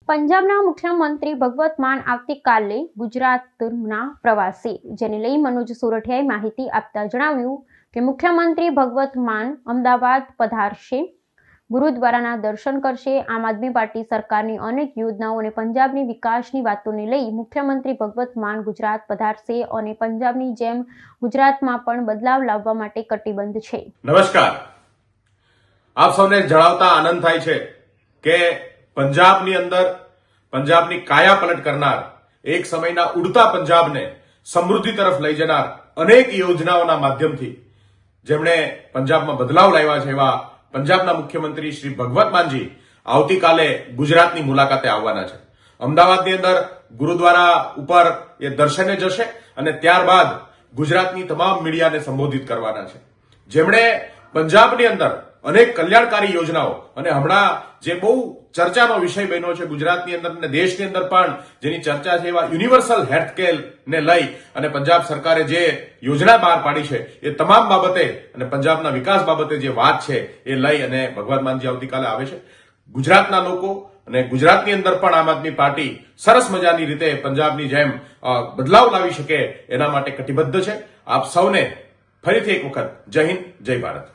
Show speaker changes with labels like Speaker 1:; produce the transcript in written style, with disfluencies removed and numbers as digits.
Speaker 1: પંજાબના મુખ્યમંત્રી ભગવત માન આવતીકાલે ગુજરાતના પ્રવાસે, જેને લઈ મનોજ સોરઠિયાએ માહિતી આપતા જણાવ્યું કે મુખ્યમંત્રી ભગવત માન અમદાવાદ પધારશે, ગુરુદ્વારાના દર્શન કરશે. આમ આદમી પાર્ટી સરકારની અનેક યોજનાઓ અને પંજાબની વિકાસની વાતોને લઈ મુખ્યમંત્રી ભગવત માન ગુજરાત પધારશે અને પંજાબની જેમ ગુજરાતમાં પણ બદલાવ લાવવા માટે કટિબદ્ધ છે.
Speaker 2: નમસ્કાર. આપ સૌને જણાવતા આનંદ થાય છે કે પંજાબની અંદર પંજાબની કાયા પલટ કરનાર, એક સમયના ઉડતા પંજાબને સમૃદ્ધિ તરફ લઈ જનાર અનેક યોજનાઓના માધ્યમથી જેમણે પંજાબમાં બદલાવ લાવ્યા છે એવા પંજાબના મુખ્યમંત્રી શ્રી ભગવત માનજી આવતીકાલે ગુજરાતની મુલાકાતે આવવાના છે. અમદાવાદની અંદર ગુરુદ્વારા ઉપર એ દર્શને જશે અને ત્યારબાદ ગુજરાતની તમામ મીડિયાને સંબોધિત કરવાના છે. જેમણે પંજાબની અંદર અનેક કલ્યાણકારી યોજનાઓ અને હમણાં જે બહુ ચર્ચાનો વિષય બન્યો છે ગુજરાતની અંદર અને દેશની અંદર પણ જેની ચર્ચા છે એવા યુનિવર્સલ હેલ્થકેરને લઈ અને પંજાબ સરકારે જે યોજના બહાર પાડી છે એ તમામ બાબતે અને પંજાબના વિકાસ બાબતે જે વાત છે એ લઈ અને ભગવત માનજી આવતીકાલે આવે છે. ગુજરાતના લોકો અને ગુજરાતની અંદર પણ આમ આદમી પાર્ટી સરસ મજાની રીતે પંજાબની જેમ બદલાવ લાવી શકે એના માટે કટિબદ્ધ છે. આપ સૌને ફરીથી એક વખત જય હિન્દ, જય ભારત.